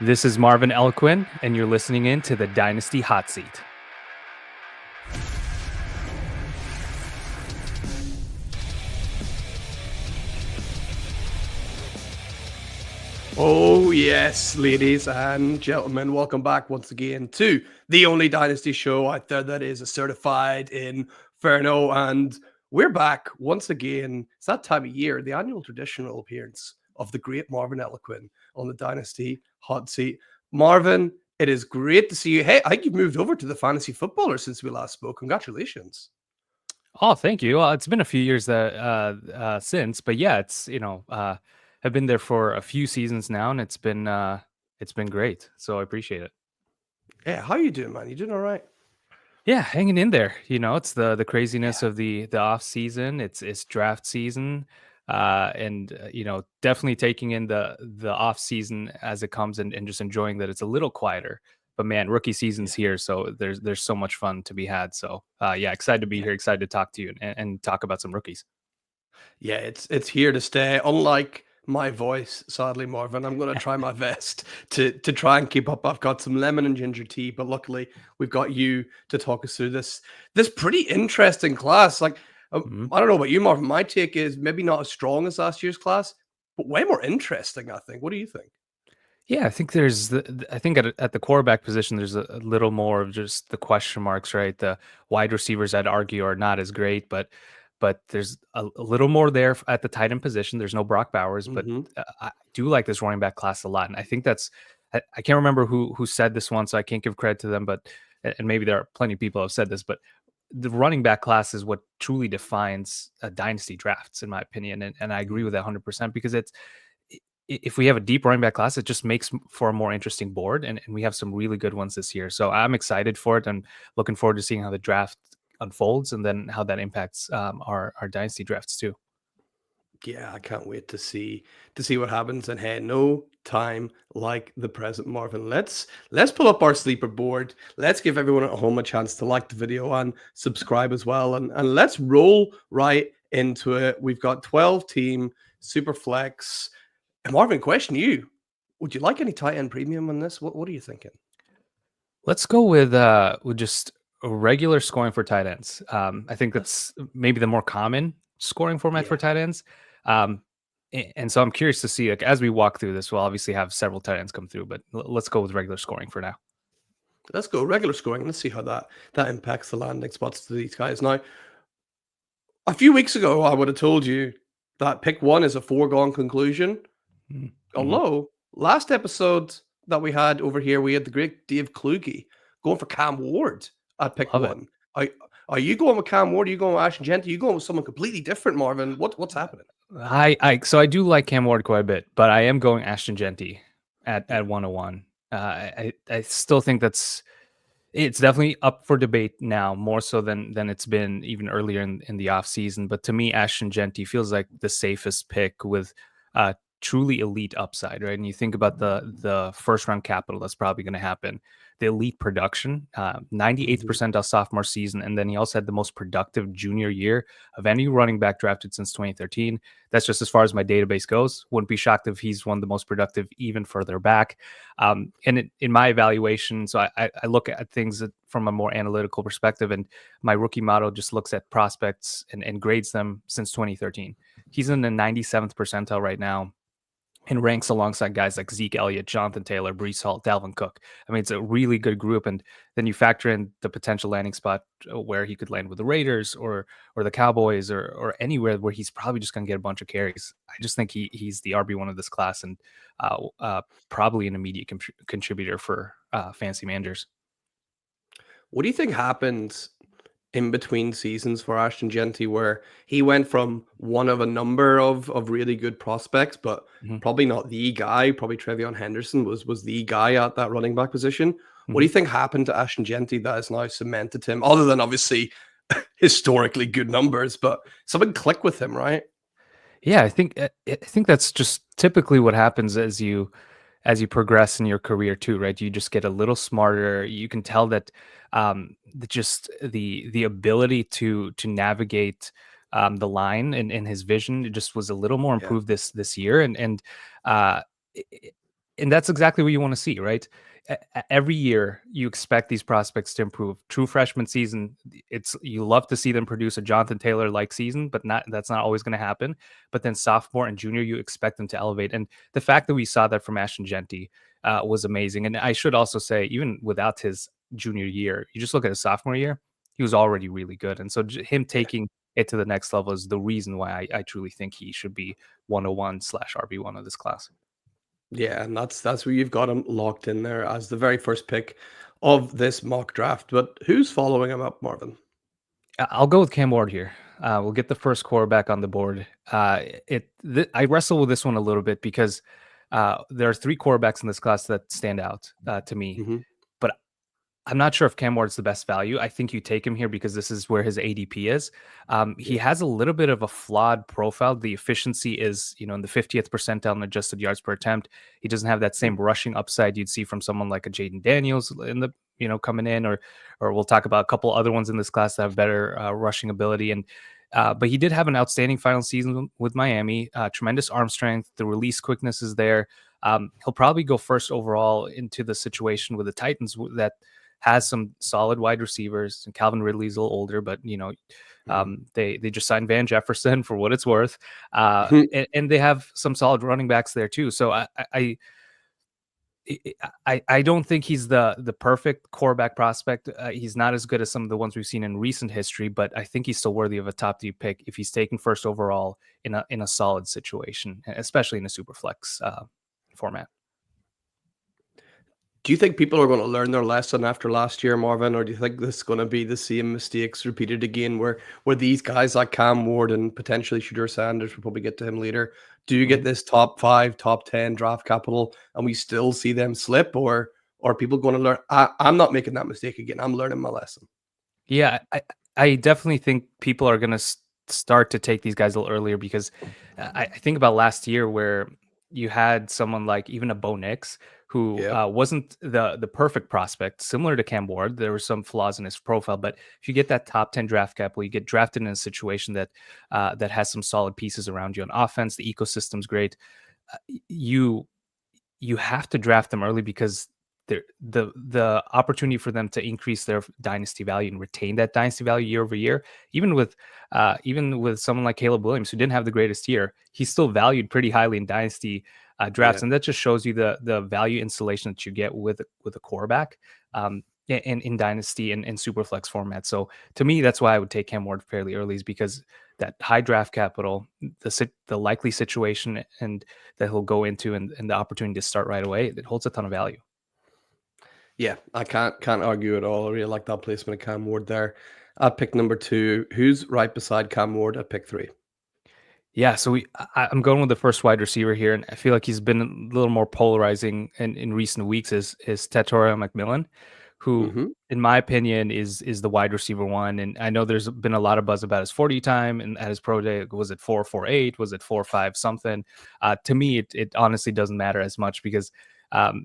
This is Marvin Elquin, and you're listening in to the Dynasty Hotseat. Oh, yes, ladies and gentlemen, welcome back once again to the only Dynasty show out there that is a certified Inferno. And we're back once again. It's that time of year, the annual traditional appearance of the great Marvin Eloquin on the Dynasty Hot Seat. Marvin, it is great to see you. Hey, I think you've moved over to the fantasy footballer since we last spoke. Congratulations. Oh, thank you. It's been a few years since, but yeah, I've been there for a few seasons now, and it's been great. So I appreciate it. Yeah, how you doing, man? You doing all right? Yeah, hanging in there. It's the Yeah. craziness of the off season. It's draft season, and definitely taking in the off season as it comes and just enjoying that it's a little quieter. But man, rookie season's here, so there's so much fun to be had. So yeah, excited to be Yeah. here, excited to talk to you and talk about some rookies. Yeah, it's here to stay. Unlike my voice, sadly, Marvin, I'm going to try my best to try and keep up. I've got some lemon and ginger tea, but luckily we've got you to talk us through this pretty interesting class. Like, Mhm. I don't know about you, Marvin. My take is maybe not as strong as last year's class, but way more interesting. I think. What do you think? Yeah, I think I think at the quarterback position, there's a little more of just the question marks, right? The wide receivers, I'd argue, are not as great, but there's a little more there at the tight end position. There's no Brock Bowers, but Hmm. I do like this running back class a lot, and I think I can't remember who said this one, so I can't give credit to them, but and maybe there are plenty of people who have said this, but the running back class is what truly defines dynasty drafts, in my opinion, and I agree with that 100% because if we have a deep running back class, it just makes for a more interesting board, and we have some really good ones this year. So I'm excited for it, and looking forward to seeing how the draft unfolds, and then how that impacts our dynasty drafts too. Yeah, I can't wait to see what happens. And hey, no time like the present, Marvin. Let's pull up our sleeper board. Let's give everyone at home a chance to like the video and subscribe as well. And let's roll right into it. We've got 12 team super flex. And Marvin, question you. Would you like any tight end premium on this? What are you thinking? Let's go with just a regular scoring for tight ends. I think Let's that's maybe the more common scoring format for yeah. tight ends. Um, and so I'm curious to see, like, as we walk through this, we'll obviously have several tight ends come through, but let's go with regular scoring for now. Let's go regular scoring. Let's see how that impacts the landing spots to these guys. Now, a few weeks ago, I would have told you that pick one is a foregone conclusion. Mm-hmm. Although, last episode that we had over here, we had the great Dave Kluge going for Cam Ward at pick Love it. one. Are you going with Cam Ward? Are you going with Ashton Genty? Are you going with someone completely different, Marvin? What's happening? So I do like Cam Ward quite a bit, but I am going Ashton Genty Yeah. at 101. I still think it's definitely up for debate now, more so than it's been even earlier in the off season. But to me, Ashton Genty feels like the safest pick with truly elite upside, right? And you think about the first round capital that's probably going to happen, the elite production, 98th Mhm. percentile sophomore season, and then he also had the most productive junior year of any running back drafted since 2013. That's just as far as my database goes. Wouldn't be shocked if he's one of the most productive even further back. In my evaluation, so I look at things from a more analytical perspective, and my rookie model just looks at prospects and grades them since 2013. He's in the 97th percentile right now and ranks alongside guys like Zeke Elliott, Jonathan Taylor, Brees Hall, Dalvin Cook. I mean, it's a really good group, and then you factor in the potential landing spot where he could land with the Raiders or the Cowboys or anywhere where he's probably just going to get a bunch of carries. I just think he's the RB1 of this class, and probably an immediate contributor for fancy managers. What do you think happened in between seasons for Ashton Genty, where he went from one of a number of really good prospects, but Mhm. probably not the guy. Probably Trevion Henderson was the guy at that running back position. What do Mhm. you think happened to Ashton Genty that has now cemented him? Other than obviously historically good numbers, but something clicked with him, right? Yeah, I think that's just typically what happens as you progress in your career too, right? You just get a little smarter. You can tell that just the ability to navigate the line and his vision, it just was a little more Yeah. improved this year, and uh, And that's exactly what you want to see, right? Every year you expect these prospects to improve. True freshman season, it's you love to see them produce a Jonathan Taylor like season, but that's not always going to happen. But then sophomore and junior, you expect them to elevate. And the fact that we saw that from Ashton Genty was amazing. And I should also say, even without his junior year, you just look at his sophomore year, he was already really good. And so him Yeah. taking it to the next level is the reason why I truly think he should be 101/RB1 of this class. Yeah, and that's where you've got him locked in there as the very first pick of this mock draft. But who's following him up, Marvin? I'll go with Cam Ward here. We'll get the first quarterback on the board. I wrestle with this one a little bit because there are three quarterbacks in this class that stand out to me. Hmm. But I'm not sure if Cam Ward's the best value. I think you take him here because this is where his ADP is. He Yeah. has a little bit of a flawed profile. The efficiency is, in the 50th percentile in adjusted yards per attempt. He doesn't have that same rushing upside you'd see from someone like a Jaden Daniels in the, coming in, or we'll talk about a couple other ones in this class that have better rushing ability. And but he did have an outstanding final season with Miami. Tremendous arm strength. The release quickness is there. He'll probably go first overall into the situation with the Titans that has some solid wide receivers. And Calvin Ridley's a little older, but they just signed Van Jefferson for what it's worth, and they have some solid running backs there too. So I don't think he's the perfect quarterback prospect. He's not as good as some of the ones we've seen in recent history, but I think he's still worthy of a top 3 pick if he's taken first overall in a solid situation, especially in a super flex format. Do you think people are going to learn their lesson after last year, Marvin, or do you think this is going to be the same mistakes repeated again, where these guys like Cam Ward and potentially Shedeur Sanders, we'll probably get to him later, do you get this top 5, top 10 draft capital, and we still see them slip, or are people going to learn? I'm not making that mistake again. I'm learning my lesson. Yeah, I definitely think people are going to start to take these guys a little earlier because I think about last year where you had someone like even a Bo Nix who Yeah, wasn't the perfect prospect, similar to Cam Ward. There were some flaws in his profile, but if you get that top 10 draft capital, you get drafted in a situation that has some solid pieces around you on offense. The ecosystem's great. You you have to draft them early because the opportunity for them to increase their dynasty value and retain that dynasty value year over year, even with someone like Caleb Williams who didn't have the greatest year, he's still valued pretty highly in dynasty yeah. drafts, and that just shows you the value installation that you get with a quarterback. In dynasty and in super flex format. So to me, that's why I would take Cam Ward fairly early, is because that high draft capital, the likely situation and that he'll go into, and the opportunity to start right away, it holds a ton of value. Yeah, I can't argue at all. I really like that placement of Cam Ward there. At pick number 2, who's right beside Cam Ward at pick 3? Yeah, so I'm going with the first wide receiver here, and I feel like he's been a little more polarizing in recent weeks. Is Tetora McMillan, who, Hmm. in my opinion, is the wide receiver one. And I know there's been a lot of buzz about his 40 time, and at his pro day, was it 4.48? Was it 4.5 something? To me, it honestly doesn't matter as much because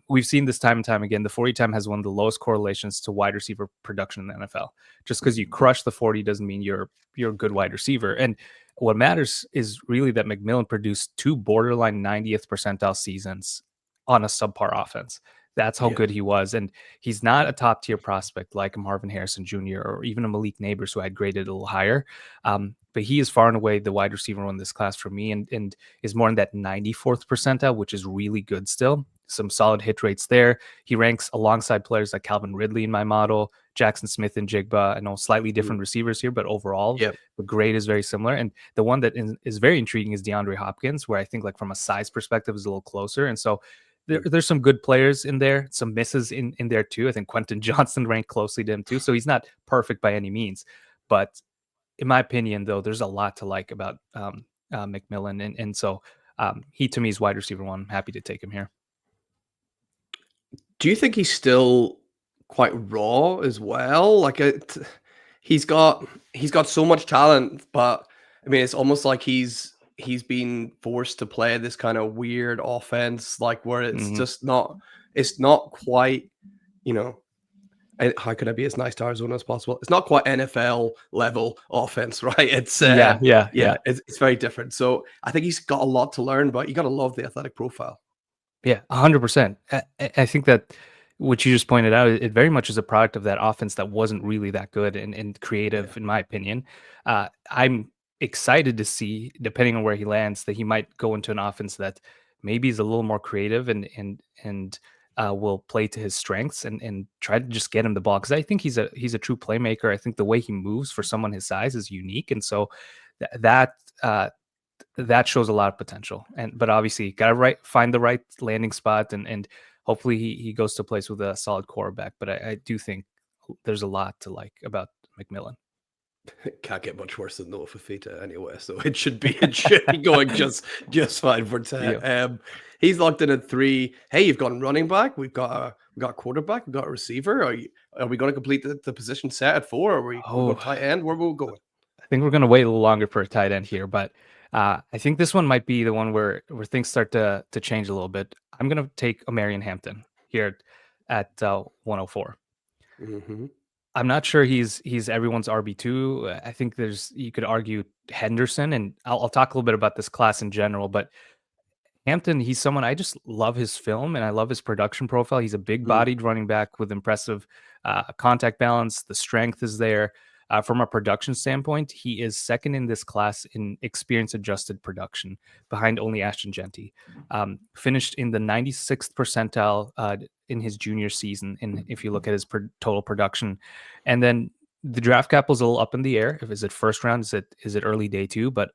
we've seen this time and time again. The 40 time has one of the lowest correlations to wide receiver production in the NFL. Just because you crush the 40 doesn't mean you're a good wide receiver. And what matters is really that McMillan produced 2 borderline 90th percentile seasons on a subpar offense. That's how Yeah, good he was. And he's not a top tier prospect like Marvin Harrison Jr. or even a Malik Neighbors, who I'd graded a little higher. But he is far and away the wide receiver in this class for me, and is more in that 94th percentile, which is really good still. Some solid hit rates there. He ranks alongside players like Calvin Ridley in my model, Jackson Smith and Jigba. I know slightly mm, different receivers here, but overall, yeah, the grade is very similar. And the one that is very intriguing is DeAndre Hopkins, where I think, like, from a size perspective, is a little closer. And so mm. there's some good players in there, some misses in there too. I think Quentin Johnson ranked closely to him too. So he's not perfect by any means. But in my opinion, though, there's a lot to like about McMillan. And so he, to me, is wide receiver one. I'm happy to take him here. Do you think he's still quite raw as well? Like he's got so much talent, but I mean, it's almost like he's been forced to play this kind of weird offense, like where Mhm. it's not quite, you know, how could I be as nice to Arizona as possible? It's not quite NFL level offense, right? It's Yeah, yeah, yeah, yeah. it's very different. So I think he's got a lot to learn, but you got to love the athletic profile. Yeah, 100%. I think that what you just pointed out, it very much is a product of that offense that wasn't really that good and Yeah. creative, in my opinion. I'm excited to see, depending on where he lands, that he might go into an offense that maybe is a little more creative and will play to his strengths and try to just get him the ball because I think he's a true playmaker. I think the way he moves for someone his size is unique, and so that uh, that shows a lot of potential. But obviously, gotta find the right landing spot, and hopefully he goes to a place with a solid quarterback. But I do think there's a lot to like about McMillan. It can't get much worse than Noah Fafita anyway, so it should be going just fine for Yeah. Ted. He's locked in at 3. Hey, you've got a running back, we've got a quarterback, we've got a receiver. Are we going to complete the position set at 4? Or are we going Oh, tight end? Where are we going? I think we're gonna wait a little longer for a tight end here, but I think this one might be the one where things start to change a little bit. I'm gonna take Omarion Hampton here at 104. Hmm. I'm not sure he's everyone's RB2. I think you could argue Henderson, and I'll talk a little bit about this class in general, but Hampton, he's someone I just love his film and I love his production profile. He's a big bodied running back with impressive contact balance. The strength is there. From a production standpoint, he is second in this class in experience adjusted production behind only Ashton Genty. Finished in the 96th percentile in his junior season. And if you look at his total production, and then the draft capital is a little up in the air. If is it first round, is it early day 2? But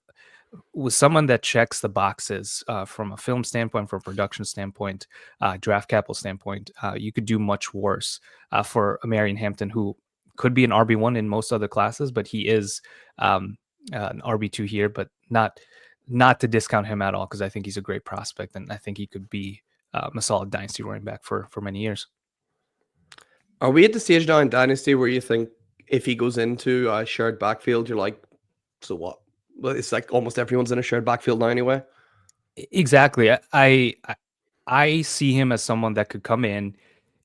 with someone that checks the boxes from a film standpoint, from a production standpoint, draft capital standpoint, you could do much worse for a Marion Hampton, who could be an RB1 in most other classes, but he is an RB2 here, but not to discount him at all because I think he's a great prospect and I think he could be a solid dynasty running back for many years. Are we at the stage now in Dynasty where you think if he goes into a shared backfield, you're like, so what? Well, it's like almost everyone's in a shared backfield now anyway. Exactly. I see him as someone that could come in,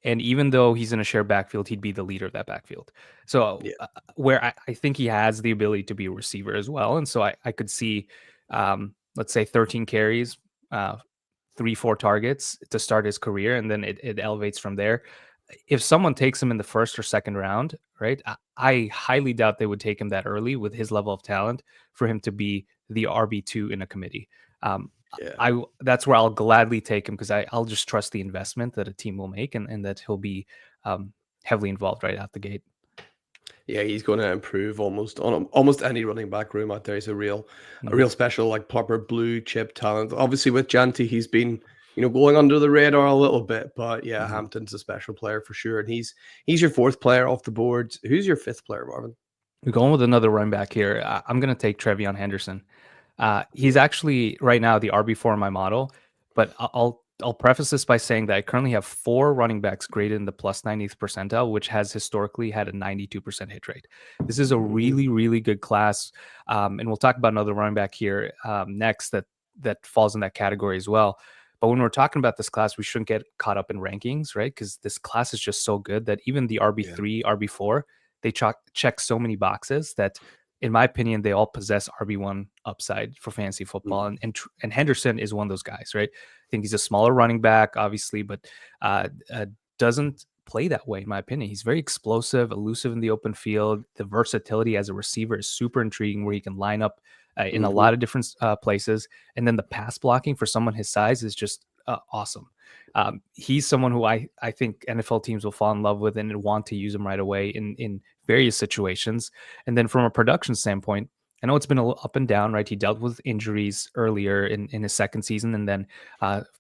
and even though he's in a shared backfield, he'd be the leader of that backfield. So Yeah. where I think he has the ability to be a receiver as well, and so I could see, let's say 13 carries, 3-4 targets to start his career, and then it elevates from there. If someone takes him in the first or second round, right? I highly doubt they would take him that early with his level of talent for him to be the RB2 in a committee. Um, Yeah. that's where I'll gladly take him because I'll just trust the investment that a team will make and that he'll be heavily involved right out the gate. Yeah, he's going to improve almost on almost any running back room out there. He's a Mhm. real special, like proper blue chip talent. Obviously, with Janty, he's been going under the radar a little bit, but yeah, Mhm. Hampton's a special player for sure, and he's your 4th player off the board. Who's your 5th player, Marvin? We're going with another running back here. I'm going to take Trevion Henderson. He's Yeah. actually right now the RB4 in my model, but I'll preface this by saying that I currently have 4 running backs graded in the plus 90th percentile, which has historically had a 92% hit rate. This is a Hmm. really, really good class, and we'll talk about another running back here next that falls in that category as well. But when we're talking about this class, we shouldn't get caught up in rankings, right? Because this class is just so good that even the Yeah. RB3, RB4, they check so many boxes that in my opinion, they all possess RB1 upside for fantasy football. Mhm. And Henderson is one of those guys, right? I think he's a smaller running back, obviously, but doesn't play that way, in my opinion. He's very explosive, elusive in the open field. The versatility as a receiver is super intriguing, where he can line up in a Mhm. lot of different places. And then the pass blocking for someone his size is just awesome. He's someone who I think NFL teams will fall in love with and want to use him right away in various situations. And then from a production standpoint, I know it's been a little up and down, right? He dealt with injuries earlier in his second season, and then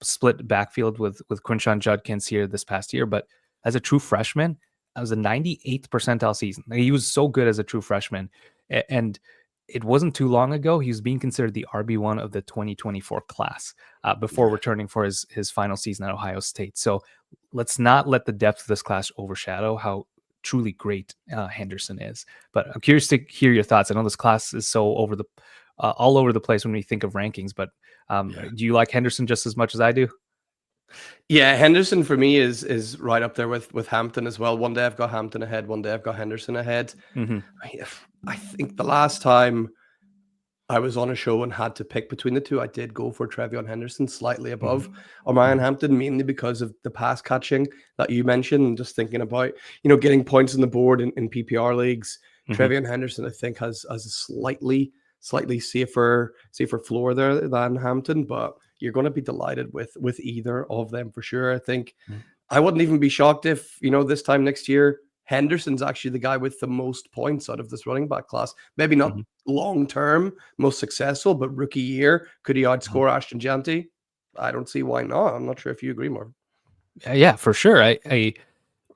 split backfield with Quinshon Judkins here this past year. But as a true freshman, that was a 98th percentile season. Like, he was so good as a true freshman, and it wasn't too long ago he was being considered the RB1 of the 2024 class before Yeah. returning for his final season at Ohio State. So let's not let the depth of this class overshadow how truly great Henderson is. But I'm curious to hear your thoughts. I know this class is so all over the place when we think of rankings, but Yeah. do you like Henderson just as much as I do? Yeah, Henderson for me is right up there with Hampton as well. One day I've got Hampton ahead, one day I've got Henderson ahead. Hmm. I think the last time I was on a show and had to pick between the two, I did go for Trevion Henderson slightly above Mhm. O'Brien Hampton, mainly because of the pass catching that you mentioned. And just thinking about, getting points on the board in PPR leagues. Mhm. Trevion Henderson, I think, has a slightly safer floor there than Hampton, but you're going to be delighted with either of them for sure. I think Mhm. I wouldn't even be shocked if, this time next year, Henderson's actually the guy with the most points out of this running back class. Maybe not Mhm. long term, most successful, but rookie year, could he Mhm. outscore Ashton Janty? I don't see why not. I'm not sure if you agree, Marvin. Yeah, for sure.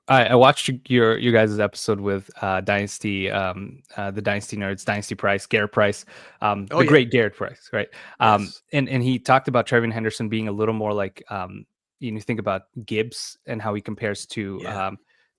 I watched your guys' episode with Dynasty, the Dynasty Nerds, Dynasty Price, Garrett Price, Oh, the yeah. great Garrett Price, right? Yes. And he talked about Trevion Henderson being a little more like think about Gibbs and how he compares Yeah.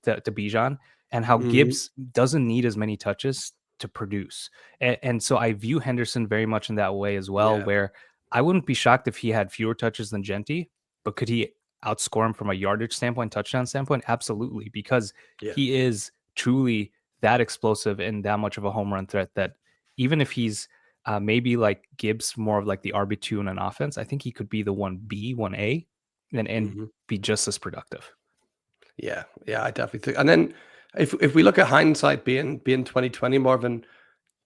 to Bijan, and how Hmm. Gibbs doesn't need as many touches to produce, and so I view Henderson very much in that way as well, Yeah. where I wouldn't be shocked if he had fewer touches than Genty, but could he outscore him from a yardage standpoint, touchdown standpoint? Absolutely, because Yeah. he is truly that explosive and that much of a home run threat that even if he's maybe like Gibbs, more of like the RB2 in an offense, I think he could be the 1B, 1A, and Hmm. be just as productive. Yeah. Yeah. I definitely think. And then if we look at hindsight being 2020, Marvin,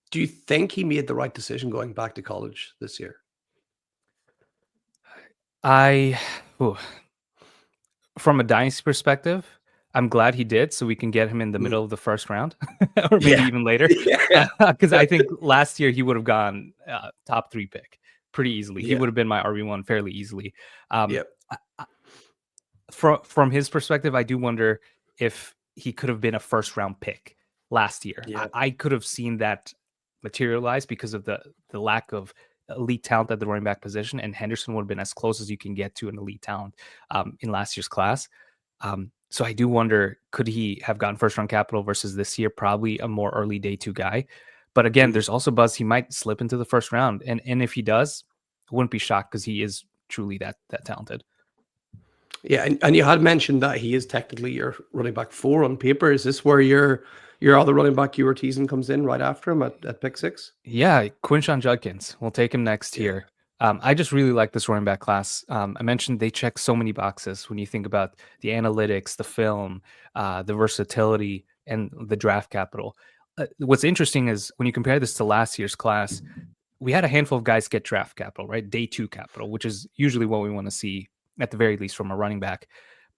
do you think he made the right decision going back to college this year? I, ooh, from a dynasty perspective, I'm glad he did, so we can get him in the Mm. middle of the first round, or maybe Yeah. even later. Yeah. Because I think last year he would have gone top 3 pick pretty easily. He Yeah. would have been my RB1 fairly easily. Um, Yep. from his perspective, I do wonder if he could have been a first round pick last year. Yeah. I could have seen that materialize because of the lack of elite talent at the running back position, and Henderson would have been as close as you can get to an elite talent in last year's class. So I do wonder, could he have gotten first round capital versus this year? Probably a more early day 2 guy. But again, Mm. there's also buzz he might slip into the first round, and if he does, I wouldn't be shocked because he is truly that talented. Yeah, and you had mentioned that he is technically your running back 4 on paper. Is this where your other running back you were teasing comes in right after him at pick 6? Yeah, Quinshon Judkins. We'll take him next Yeah. here. I just really like this running back class. I mentioned they check so many boxes when you think about the analytics, the film, the versatility, and the draft capital. What's interesting is when you compare this to last year's class, we had a handful of guys get draft capital, right? Day 2 capital, which is usually what we want to see at the very least from a running back.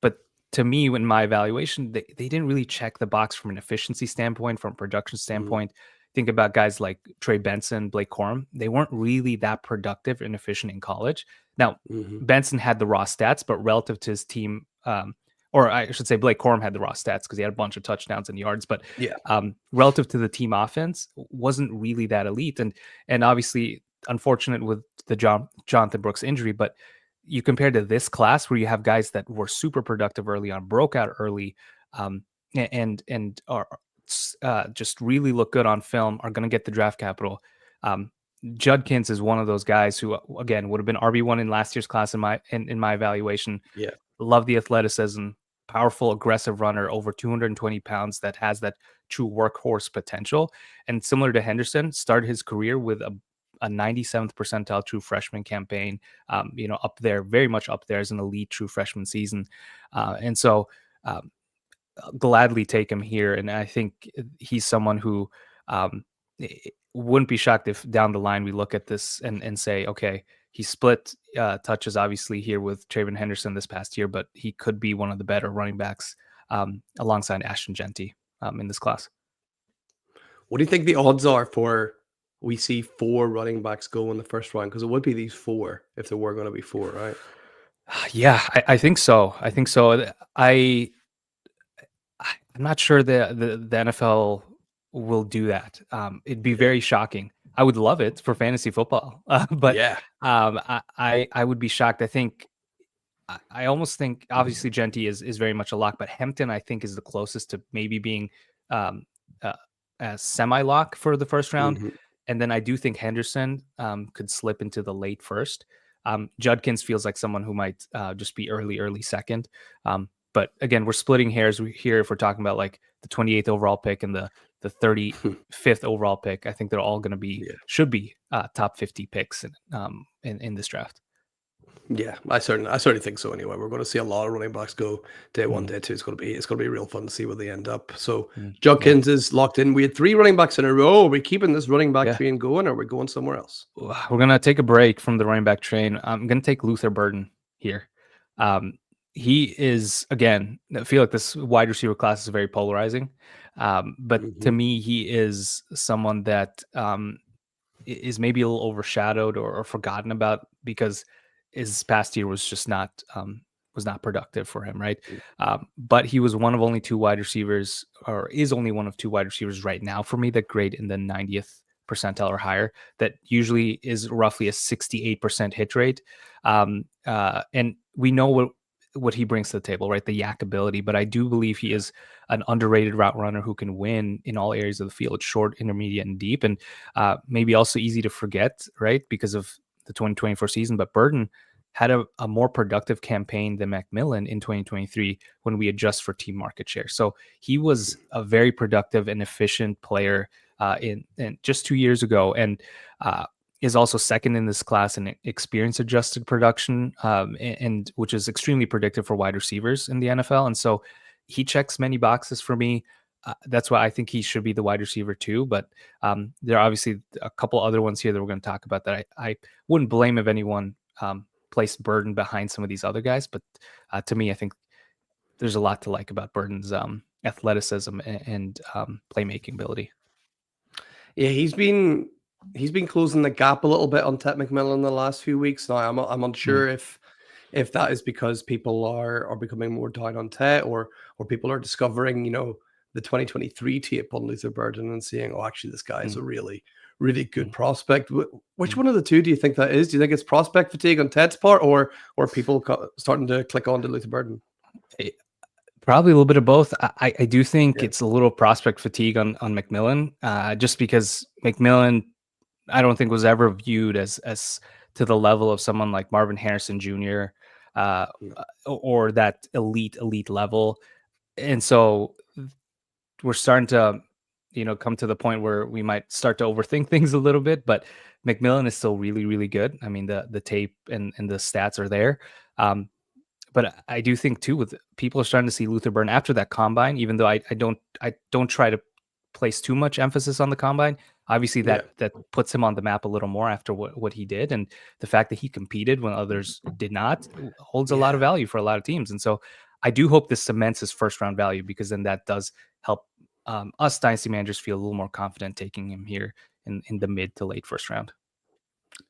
But to me, in my evaluation, they didn't really check the box from an efficiency standpoint, from a production Mhm. standpoint. Think about guys like Trey Benson, Blake Corum. They weren't really that productive and efficient in college. Now, Mhm. Benson had the raw stats, but relative to his team, or I should say Blake Corum had the raw stats because he had a bunch of touchdowns and yards, but Yeah. relative to the team offense, wasn't really that elite. And obviously, unfortunate with the Jonathan Brooks injury, but you compare to this class where you have guys that were super productive early on, broke out early, and are just really look good on film, are going to get the draft capital. Um, Judkins is one of those guys who, again, would have been RB1 in last year's class in my evaluation. Yeah. Love the athleticism, powerful, aggressive runner, over 220 pounds that has that true workhorse potential. And similar to Henderson, started his career with a 97th percentile true freshman campaign, up there, very much up there as an elite true freshman season. And so um, gladly take him here. And I think he's someone who wouldn't be shocked if down the line we look at this and say, okay, he split touches obviously here with Trayvon Henderson this past year, but he could be one of the better running backs alongside Ashton Genty in this class. What do you think the odds are for we see 4 running backs go in the first round? Because it would be these 4 if there were going to be 4, right? Yeah, I think so. I think so. I'm not sure the NFL will do that. It'd be Yeah. very shocking. I would love it for fantasy football, but Yeah. I would be shocked. I almost think obviously Genty is very much a lock, but Hempton I think is the closest to maybe being um, uh, a semi lock for the first round, Mhm. and then I do think Henderson could slip into the late first. Judkins feels like someone who might just be early second. But again, we're splitting hairs here if we're talking about like the 28th overall pick and the the 35th overall pick. I think they're all going to be should be top 50 picks in this draft. Yeah, I certainly think so. Anyway, we're going to see a lot of running backs go day one, day two. It's going to be real fun to see where they end up. So Judkins is locked in. We had 3 running backs in a row. Are we keeping this running back train going, or are we going somewhere else? We're gonna take a break from the running back train. I'm gonna take Luther Burden here. He is, again, I feel like this wide receiver class is very polarizing. But to me, he is someone that is maybe a little overshadowed or forgotten about because his past year was just not productive for him, right? But he was one of only 2 wide receivers, or is only one of 2 wide receivers right now for me that grade in the 90th percentile or higher. That usually is roughly a 68% hit rate. And we know what he brings to the table, right? The yak ability. But I do believe he is an underrated route runner who can win in all areas of the field, short, intermediate, and deep. And maybe also easy to forget, right? Because of the 2024 season. But Burden had a more productive campaign than McMillan in 2023 when we adjust for team market share. So he was a very productive and efficient player in just 2 years ago, and is also second in this class in experience adjusted production, and which is extremely predictive for wide receivers in the NFL. And so he checks many boxes for me. That's why I think he should be the wide receiver too. But there are obviously a couple other ones here that we're going to talk about that I wouldn't blame if anyone placed Burden behind some of these other guys. But to me, I think there's a lot to like about Burden's athleticism and playmaking ability. Yeah, he's been closing the gap a little bit on Ted McMillan the last few weeks. Now I'm unsure if that is because people are becoming more down on Ted, or people are discovering, the 2023 tape on Luther Burden and seeing, oh, actually this guy is a really, really good prospect. Which one of the two do you think that is? Do you think it's prospect fatigue on Ted's part, or people starting to click on to Luther Burden? Probably a little bit of both. I do think it's a little prospect fatigue on McMillan, just because McMillan, I don't think was ever viewed as to the level of someone like Marvin Harrison Jr. Or that elite level. And so we're starting to, come to the point where we might start to overthink things a little bit, but McMillan is still really, really good. I mean, the tape and the stats are there. But I do think too, with people are starting to see Luther Burden after that combine, even though I don't try to place too much emphasis on the combine. Obviously that puts him on the map a little more after what he did. And the fact that he competed when others did not holds a lot of value for a lot of teams. And so I do hope this cements his first round value, because then that does help us dynasty managers feel a little more confident taking him here in the mid to late first round.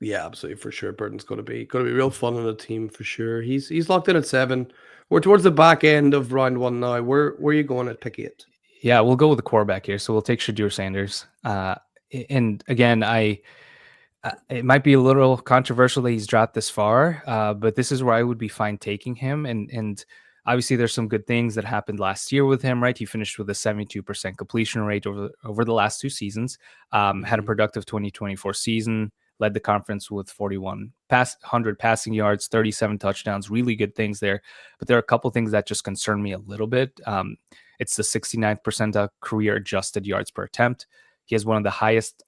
Yeah, absolutely, for sure. Burton's going to be real fun on the team for sure. He's locked in at 7. We're towards the back end of round 1 now. Where are you going at pick 8? Yeah, we'll go with the quarterback here. So we'll take Shadur Sanders. And again, it might be a little controversial that he's dropped this far, but this is where I would be fine taking him. And obviously, there's some good things that happened last year with him, right? He finished with a 72% completion rate over the last 2 seasons. Had a productive 2024 season. Led the conference with 100 passing yards, 37 touchdowns, really good things there. But there are a couple things that just concern me a little bit. It's the 69th percentile career adjusted yards per attempt. He has one of the highest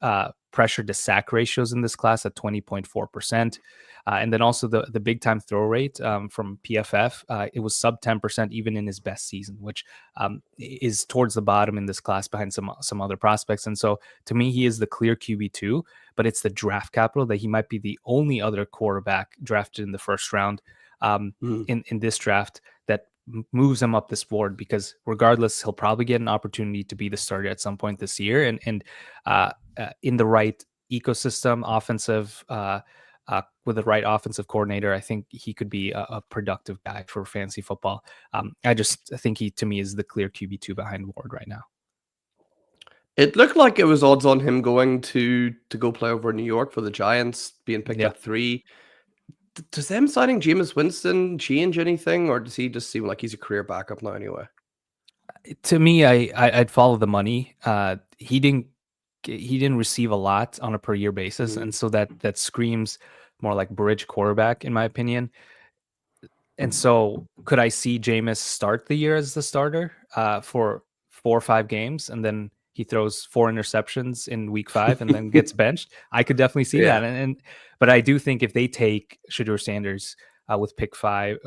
pressure to sack ratios in this class at 20.4%. And then also the big time throw rate from PFF, it was sub 10% even in his best season, which is towards the bottom in this class behind some other prospects. And so to me, he is the clear QB2, but it's the draft capital that he might be the only other quarterback drafted in the first round in this draft that moves him up this board, because regardless, he'll probably get an opportunity to be the starter at some point this year. And in the right ecosystem, offensive, with the right offensive coordinator, I think he could be a productive guy for fantasy football. I think he, to me, is the clear QB2 behind Ward right now. It looked like it was odds on him going to go play over in New York for the Giants, being picked at 3. Does them signing Jameis Winston change anything, or does he just seem like he's a career backup now anyway? To me, I'd follow the money. He didn't receive a lot on a per year basis, and so that screams more like bridge quarterback in my opinion. And so could I see Jameis start the year as the starter for 4 or 5 games and then he throws 4 interceptions in week 5 and then gets benched. I could definitely see Yeah. that. But I do think if they take Shedeur Sanders with pick 5,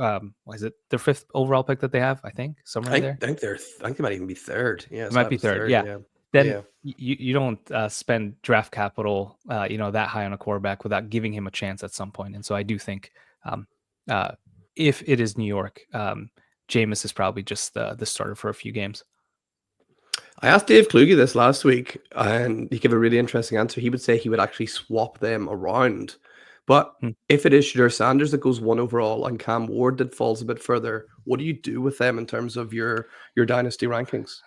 what is it, their 5th overall pick that they have? I think somewhere in there. I think they might even be third. Yeah, It so might that be was 3rd. third. Yeah. Yeah. Then Yeah. you don't spend draft capital, that high on a quarterback without giving him a chance at some point. And so I do think um, uh, if it is New York, Jameis is probably just the starter for a few games. I asked Dave Kluge this last week, and he gave a really interesting answer. He would say he would actually swap them around. But Hmm. if it is Shedeur Sanders that goes 1 overall and Cam Ward that falls a bit further, what do you do with them in terms of your dynasty rankings?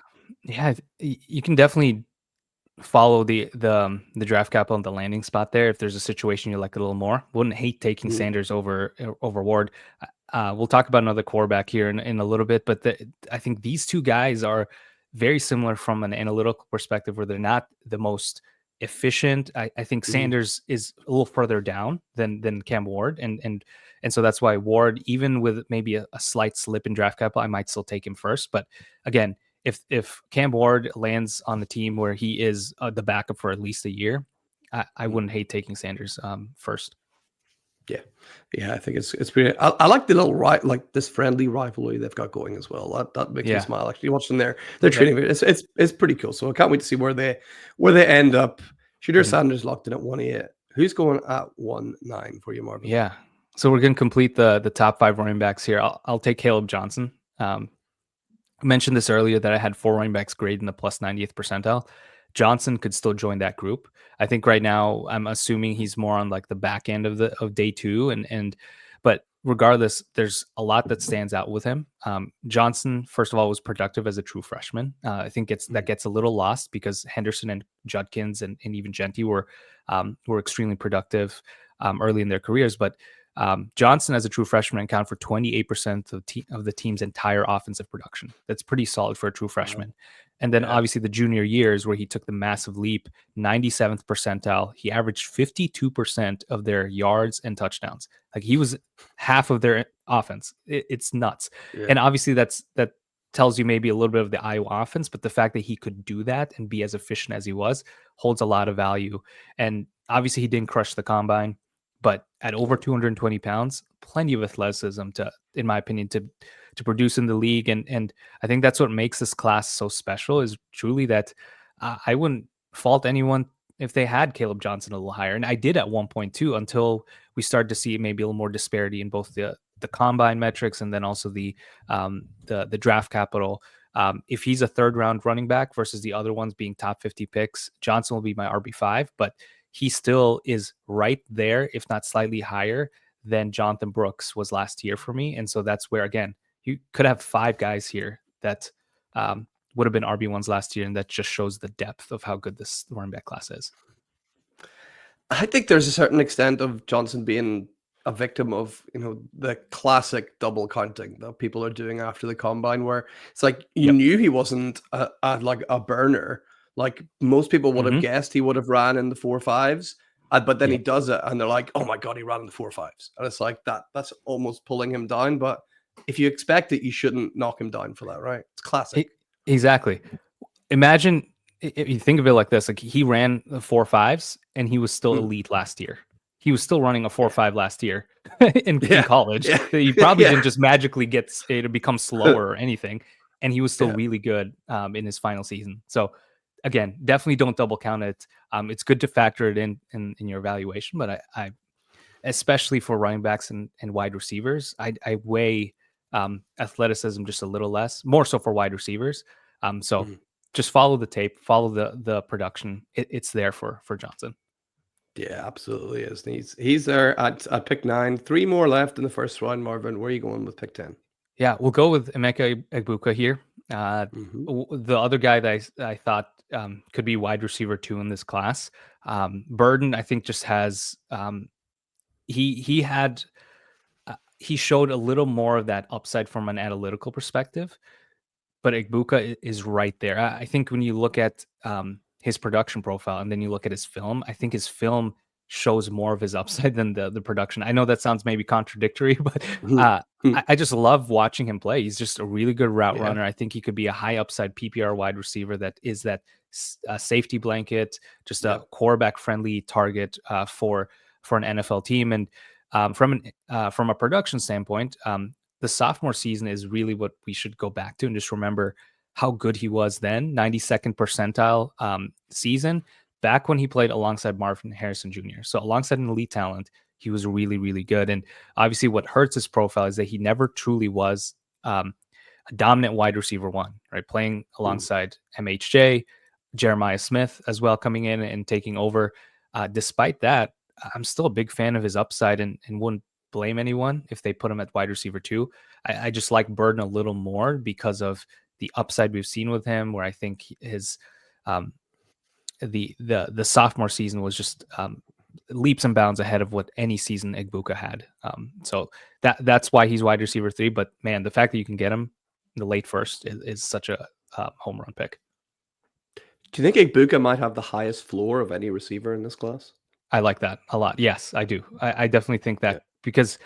Yeah, you can definitely follow the draft capital and the landing spot there. If there's a situation you like a little more, wouldn't hate taking Mm, Sanders over Ward. We'll talk about another quarterback here in a little bit, but I think these two guys are very similar from an analytical perspective, where they're not the most efficient. I think mhm. Sanders is a little further down than Cam Ward, and so that's why Ward, even with maybe a slight slip in draft capital, I might still take him first. But again, if Cam Ward lands on the team where he is the backup for at least a year, I Mm. wouldn't hate taking Sanders first. Yeah, yeah, I think it's pretty. I like the little like this friendly rivalry they've got going as well. That makes me Yeah, smile. Actually, watching their that, training, it's pretty cool. So I can't wait to see where they end up. Shooter mhm. Sanders locked in at 1-8. Who's going at 1-9 for you, Marvin? Yeah. So we're gonna complete the top 5 running backs here. I'll take Caleb Johnson. I mentioned this earlier that I had 4 running backs graded in the plus 90th percentile. Johnson could still join that group. I think right now I'm assuming he's more on like the back end of day 2, but regardless, there's a lot that stands out with him. Johnson, first of all, was productive as a true freshman. I think that Mm. gets a little lost because Henderson and Judkins and even Genty were extremely productive early in their careers, but Johnson, as a true freshman, accounted for 28% of the team's entire offensive production. That's pretty solid for a true Wow. freshman. And then Yeah. obviously the junior years where he took the massive leap, 97th percentile. He averaged 52% of their yards and touchdowns. Like he was half of their offense. It's nuts. Yeah. And obviously that tells you maybe a little bit of the Iowa offense, but the fact that he could do that and be as efficient as he was holds a lot of value. And obviously he didn't crush the combine, but at over 220 pounds, plenty of athleticism to, in my opinion, to produce in the league. And I think that's what makes this class so special, is truly that I wouldn't fault anyone if they had Caleb Johnson a little higher. And I did at 1.2 until we started to see maybe a little more disparity in both the combine metrics and then also the draft capital. If he's a 3rd round running back versus the other ones being top 50 picks, Johnson will be my RB5, but he still is right there, if not slightly higher than Jonathan Brooks was last year for me. And so that's where, again, you could have 5 guys here that would have been RB1s last year. And that just shows the depth of how good this running back class is. I think there's a certain extent of Johnson being a victim of, the classic double counting that people are doing after the combine, where it's like you Yep. knew he wasn't like a burner. Like most people would have Mm-hmm. guessed he would have ran in the 4.5s, but then he Yep. does it, and they're like, "Oh my god, he ran in the 4.5s," and it's like that's almost pulling him down. But if you expect it, you shouldn't knock him down for that, right? It's classic. Exactly. Imagine if you think of it like this: like he ran the 4.5s and he was still Mm. elite last year. He was still running a Yeah, 4.5 last year in yeah, college. yeah, He probably yeah, didn't just magically get to become slower or anything, and he was still yeah. really good in his final season. So again, definitely don't double count it. It's good to factor it in your evaluation, but I especially for running backs and wide receivers, I weigh athleticism just a little less, more so for wide receivers. So Mhm. just follow the tape, follow the production. It's there for Johnson. Yeah, absolutely is. He's there at pick 9. 3 more left in the first round, Marvin. Where are you going with pick 10? Yeah, we'll go with Emeka Egbuka here. Hmm. The other guy that I thought could be wide receiver 2 in this class. Burden, I think, just has he had he showed a little more of that upside from an analytical perspective, but Egbuka is right there. I think when you look at his production profile and then you look at his film, I think his film shows more of his upside than the production. I know that sounds maybe contradictory, but Mhm. Hmm. I just love watching him play. He's just a really good route Yeah. runner. I think he could be a high upside PPR wide receiver that is that safety blanket, just a Yeah. quarterback friendly target for an NFL team. And from a production standpoint, the sophomore season is really what we should go back to and just remember how good he was then. 92nd percentile season back when he played alongside Marvin Harrison Jr. So alongside an elite talent, he was really, really good. And obviously, what hurts his profile is that he never truly was a dominant wide receiver one, right? Playing Mm. alongside MHJ, Jeremiah Smith as well, coming in and taking over. Despite that, I'm still a big fan of his upside and wouldn't blame anyone if they put him at wide receiver two. I just like Burden a little more because of the upside we've seen with him, where I think his um, the sophomore season was just leaps and bounds ahead of what any season Igbuka had. So that's why he's wide receiver three. But man, the fact that you can get him in the late first is such a home run pick. Do you think Igbuka might have the highest floor of any receiver in this class? I like that a lot. Yes, I do. I definitely think Yeah. that because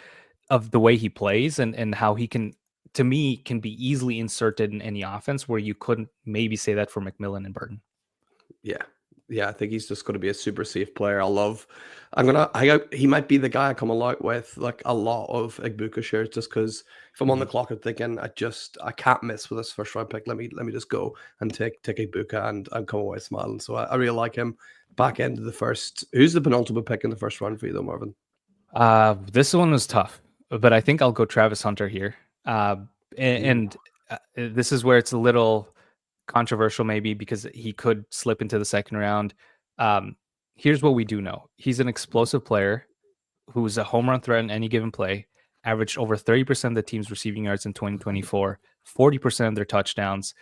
of the way he plays and how he can, to me, can be easily inserted in any offense where you couldn't maybe say that for McMillan and Burton. Yeah. Yeah, I think he's just going to be a super safe player. He might be the guy I come out with like a lot of Igbuka shares just because if I'm on the Mhm. clock, I'm thinking I can't miss with this first round pick. Let me just go and take Igbuka and come away smiling. So I really like him. Back end of the first. Who's the penultimate pick in the first round for you though, Marvin? This one was tough, but I think I'll go Travis Hunter here. Ooh, And this is where it's a little controversial, maybe because he could slip into the second round. Um, Here's what we do know: he's an explosive player who's a home run threat in any given play. Averaged over 30% of the team's receiving yards in 2024, 40% of their touchdowns.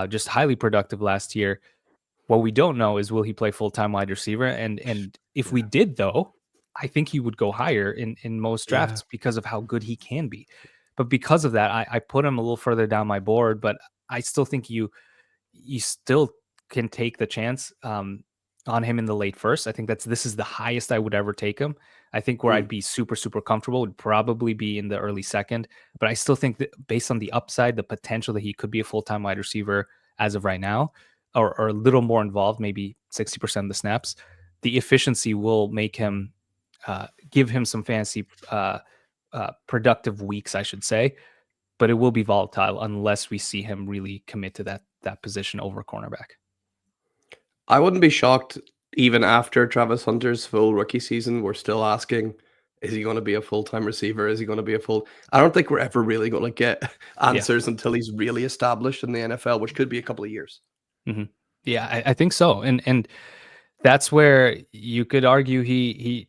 Just highly productive last year. What we don't know is will he play full-time wide receiver? And if we yeah, did though, I think he would go higher in most yeah. drafts because of how good he can be. But because of that, I put him a little further down my board, but I still think you still can take the chance on him in the late first. I think this is the highest I would ever take him. I think where I'd Mm. be super super comfortable would probably be in the early second, but I still think that based on the upside, the potential that he could be a full time wide receiver as of right now, or a little more involved, maybe 60% of the snaps, the efficiency will make him give him some fantasy productive weeks, I should say, but it will be volatile unless we see him really commit to that position over cornerback. I wouldn't be shocked even after Travis Hunter's full rookie season. We're still asking, is he going to be a full time receiver? Is he going to be a full? I don't think we're ever really going to get Yeah. answers until he's really established in the NFL, which could be a couple of years. hmm Yeah, I think so. And that's where you could argue he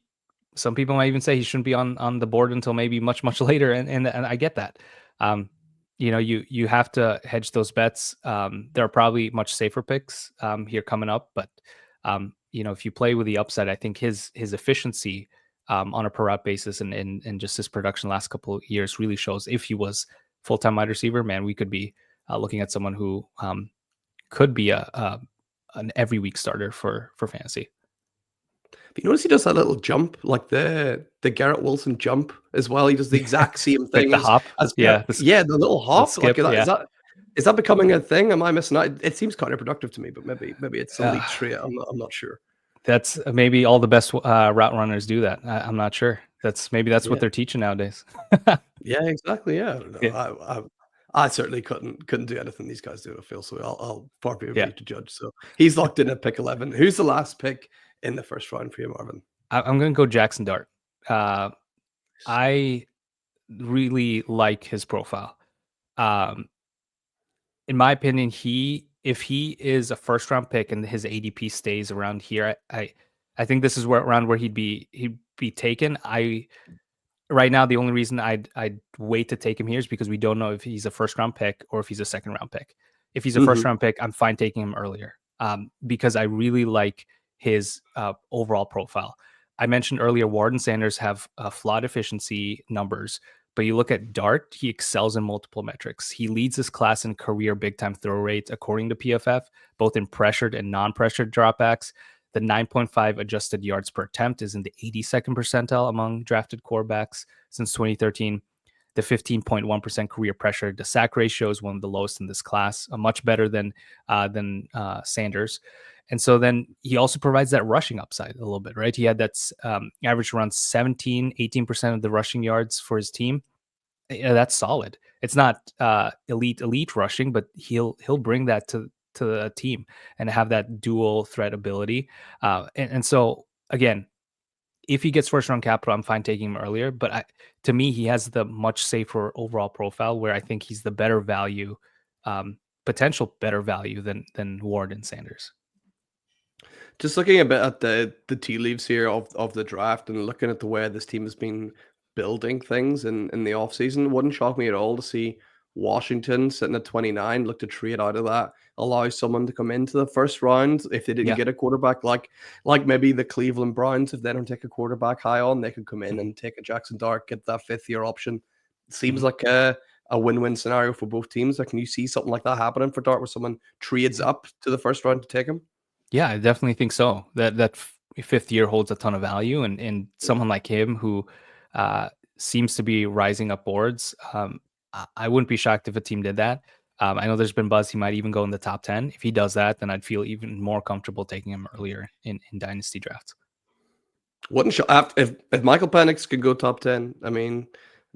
some people might even say he shouldn't be on the board until maybe much much later, and I get that. Um, you have to hedge those bets. There are probably much safer picks here coming up, but if you play with the upside, I think his efficiency on a per route basis and just his production last couple of years really shows if he was full time wide receiver, man, we could be looking at someone who could be a an every week starter for fantasy. But you notice he does that little jump, like the Garrett Wilson jump as well. He does the exact same Like thing the hop, as yeah, yeah, the little the hop. Like skip, yeah. is that becoming a thing? Am I missing out? It seems counterproductive to me, but maybe it's a Uh, elite trait. I'm not sure. that's maybe all the best route runners do that. I'm not sure. That's what Yeah. they're teaching nowadays. Yeah, exactly. Yeah, I don't know. Yeah, I certainly couldn't do anything these guys do. I feel so. I'll far be yeah. to judge. So he's locked in at pick 11. Who's the last pick in the first round for you, Marvin? I'm gonna go Jaxson Dart. Uh, I really like his profile. Um, in my opinion, if he is a first round pick and his ADP stays around here, I think this is around where he'd be taken. I Right now, the only reason I'd wait to take him here is because we don't know if he's a first round pick or if he's a second round pick. If he's a first Mhm. round pick, I'm fine taking him earlier because I really like his overall profile. I mentioned earlier, Warden Sanders have flawed efficiency numbers, but you look at Dart, he excels in multiple metrics. He leads his class in career big time throw rate, according to PFF, both in pressured and non pressured dropbacks. The 9.5 adjusted yards per attempt is in the 82nd percentile among drafted quarterbacks since 2013. The 15.1% career pressure to sack ratio is one of the lowest in this class, much better than Sanders. And so then he also provides that rushing upside a little bit, right? He had that average around 18% of the rushing yards for his team. That's solid. It's not elite rushing, but he'll bring that to the team and have that dual threat ability. And so again, if he gets first round capital, I'm fine taking him earlier. But to me, he has the much safer overall profile where I think he's the better value, potential better value than Ward and Sanders. Just looking a bit at the tea leaves here of the draft and looking at the way this team has been building things in the offseason, wouldn't shock me at all to see Washington sitting at 29, look to trade out of that, allow someone to come into the first round if they didn't get a quarterback, like maybe the Cleveland Browns, if they don't take a quarterback high on, they could come in and take a Jaxson Dart, get that fifth-year option. It seems like a win-win scenario for both teams. Like, can you see something like that happening for Dart where someone trades up to the first round to take him? Yeah, I definitely think so. That fifth year holds a ton of value, and someone like him who seems to be rising up boards. I wouldn't be shocked if a team did that. I know there's been buzz he might even go in the top 10. If he does that, then I'd feel even more comfortable taking him earlier in dynasty drafts. Wouldn't if Michael Penix could go top 10, I mean,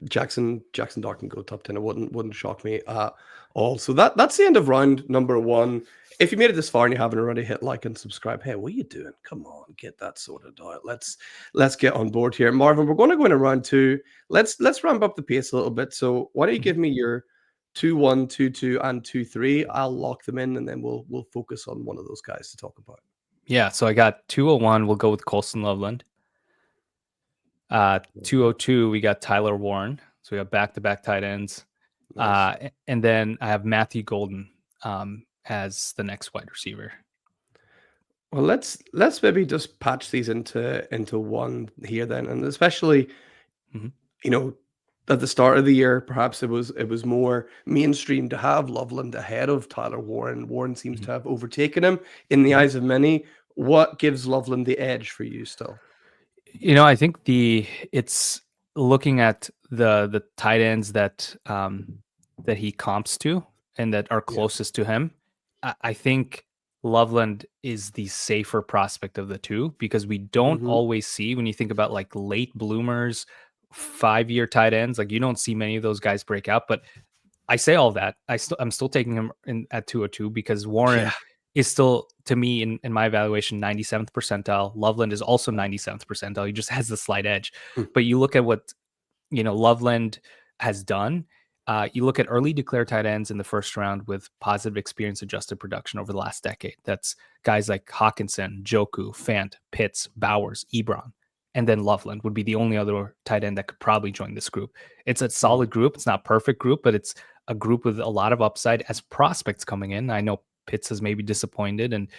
Jaxson Dart can go top 10. It wouldn't shock me at all. So that's the end of round number 1. If you made it this far and you haven't already, hit like and subscribe. Hey, what are you doing? Come on, get that sorted out. Let's get on board here. Marvin, we're going to go into round 2. Let's ramp up the pace a little bit. So why don't you give me your 2-1, 2-2, and 2-3? I'll lock them in, and then we'll focus on one of those guys to talk about. Yeah, so I got 201. We'll go with Colston Loveland. 202, we got Tyler Warren. So we got back-to-back tight ends. Nice. And then I have Matthew Golden as the next wide receiver. Well, let's maybe just patch these into one here then, and especially, you know, at the start of the year, perhaps it was more mainstream to have Loveland ahead of Tyler Warren. Warren seems to have overtaken him in the eyes of many. What gives Loveland the edge for you still? You know, I think it's looking at the tight ends that that he comps to and that are closest to him. I think Loveland is the safer prospect of the two because we don't always see, when you think about like late bloomers, 5-year tight ends, like you don't see many of those guys break out. But I say all that, I'm still taking him at 202 because Warren is still, to me, in my evaluation, 97th percentile. Loveland is also 97th percentile. He just has the slight edge. But you look at what Loveland has done. You look at early declared tight ends in the first round with positive experience adjusted production over the last decade. That's guys like Hawkinson, Joku, Fant, Pitts, Bowers, Ebron. And then Loveland would be the only other tight end that could probably join this group. It's a solid group. It's not a perfect group, but it's a group with a lot of upside as prospects coming in. I know Pitts has maybe disappointed, and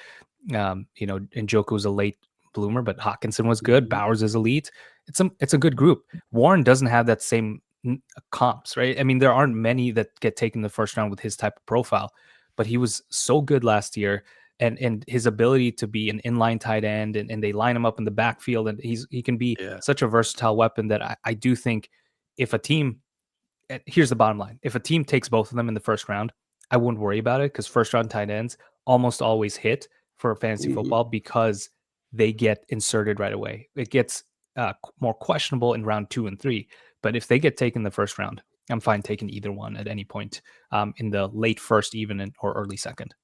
and Joku was a late bloomer, but Hawkinson was good. Bowers is elite. It's a good group. Warren doesn't have that same comps, right? I mean, there aren't many that get taken in the first round with his type of profile, but he was so good last year. And his ability to be an inline tight end, and they line him up in the backfield, and he can be such a versatile weapon that I do think if a team, here's the bottom line, if a team takes both of them in the first round, I wouldn't worry about it because first round tight ends almost always hit for fantasy football because they get inserted right away. It gets more questionable in round 2 and 3, but if they get taken in the first round, I'm fine taking either one at any point in the late first, even or early second.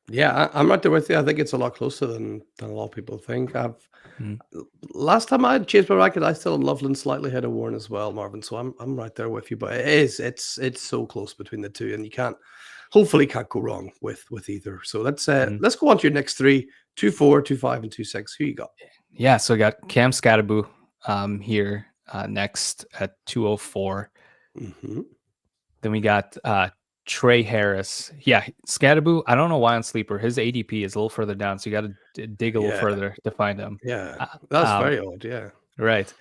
Yeah, I'm right there with you. I think it's a lot closer than a lot of people think. Last time I changed my racket, I still had Loveland slightly ahead of Warren as well, Marvin. So I'm right there with you. But it's so close between the two, and you hopefully can't go wrong with either. So let's go on to your next 3: 2-4, 2-5, and 2-6. Who you got? Yeah, so I got Cam Scatterboo here next at 204. Then we got Trey Harris. Yeah, Scatterboo, I don't know why on Sleeper. His ADP is a little further down, so you got to dig a little further to find him. Yeah, that's very odd, yeah. Right.